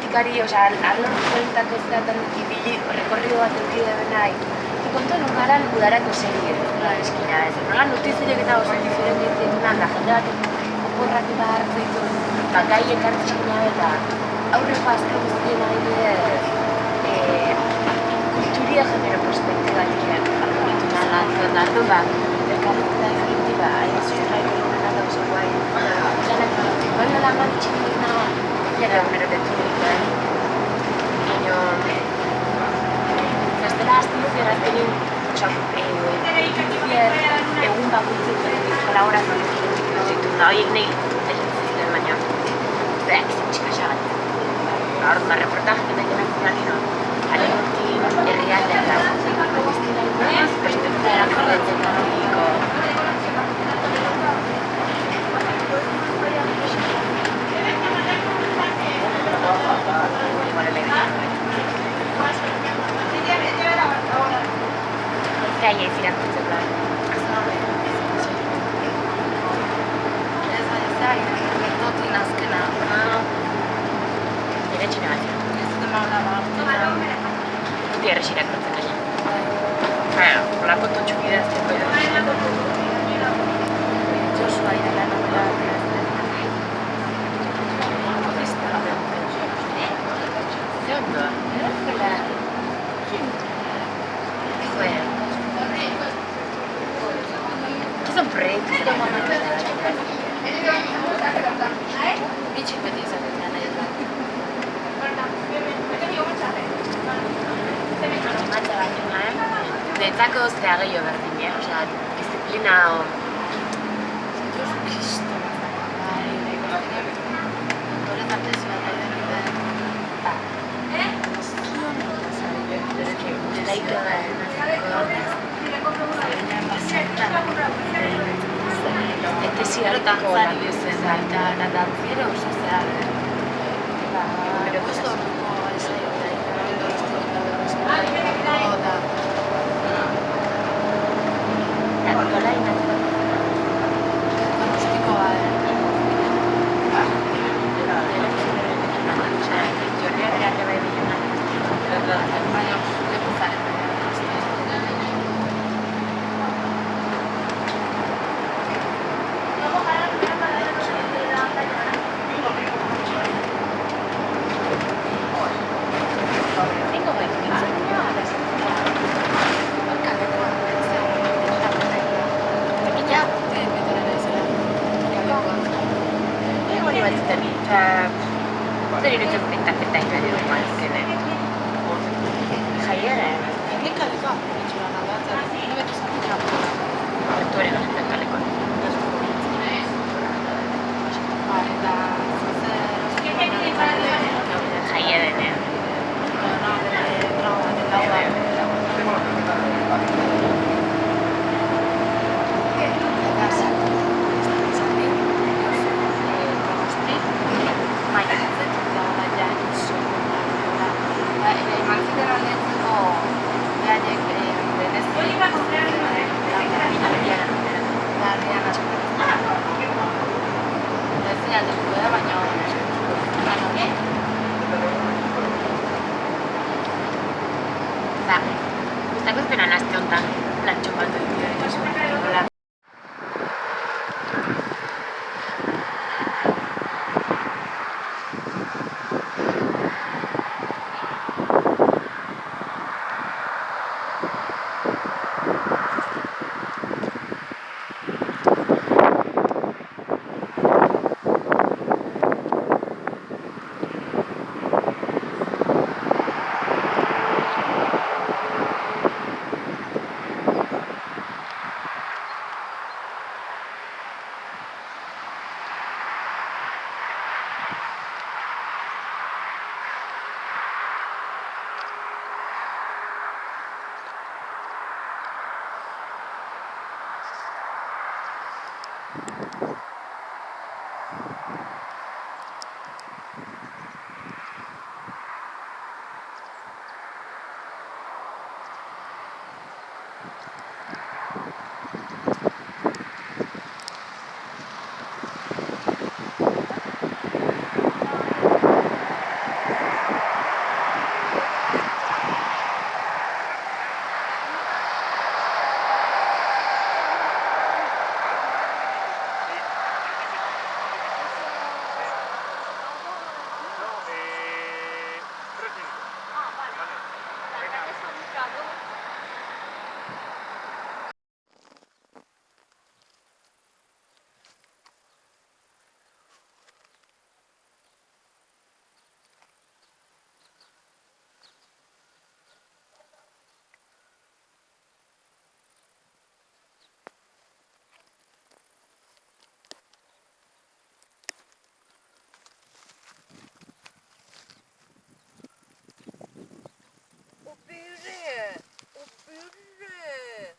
musikari, osea, arlo kualitako zeratan ibili, rekorrido bat eduki deben nahi. Kontu nungaran udarako serie eskina ez. Nola notizilek eta oso diferente ditunan, da jende bat oporrak eta hartze ditu, eta gaiek hartzeskina eta aurreko azken guztien adibidez kulturia genero perspektibatik argumentu nahan lantzen da. Ardu ba, elkarretu da diferenti ba, aia sustraiko lehena da oso guai. Zanak, baina lan bat itxinik nahan, eta egunero deturik da. Baina, zestela azten azkenin, egun bakoitzek kolaborazioak ditu da, horiek nahi egin zizten, baina ezin txikaxagat. Orduan, reportajek eta jenak ziragino, alegotik herrialdeak da. Perspektibera jorretzen da niko. Zaila ez irakurtzen da. Gertotin azkena. Nire txina bat. Ez dut maula bat. Guti errez irakurtzen gaina. Olako totxu bidazteko edo. Joshua irela novela. Ze ondo? Hola. Joder. ¿Qué son proyectos de mamá que te Bitxik beti izaten da nahi da. Matza baino, Netzako zera gehiago berdin, osea, disiplina o... Josu kristo. Horret artez bat ari den. Laiko da, este sí hartako Dantzari bezala eta dantzero oso zera. Pero gusto orduko ensaio da. Nola inatzen? Akustikoa Jorria berak bai bilen. baina leku zaren. Zer irutzen pintaketa joan edo mazkene. Jaiera, Nik kaleko itxura naldatzen. Nobetu zaten hartu ere ganetan kaleko. Eta Jaiera denean. Gustako esperan aste honetan plantxo bat dut. puré. Oh puré.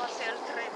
Hace el tren.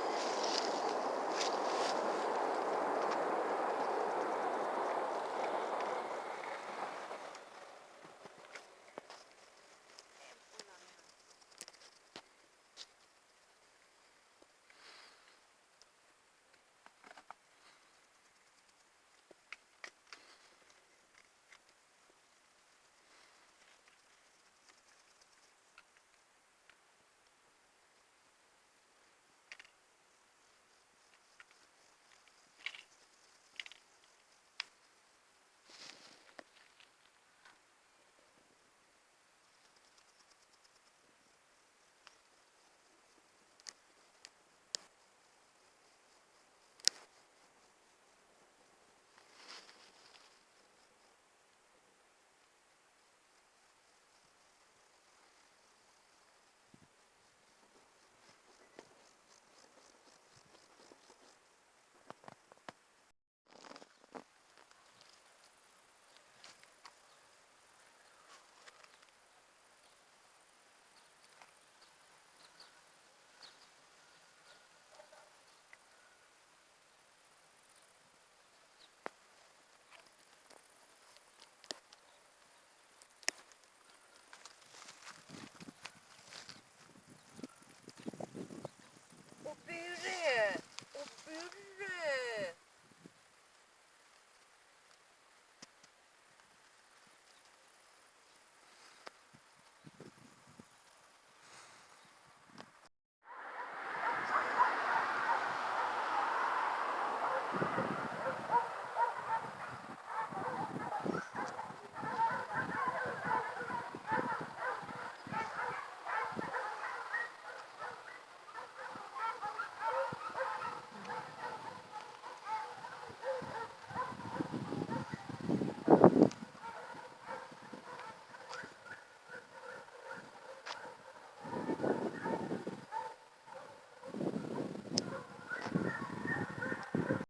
Oh puré.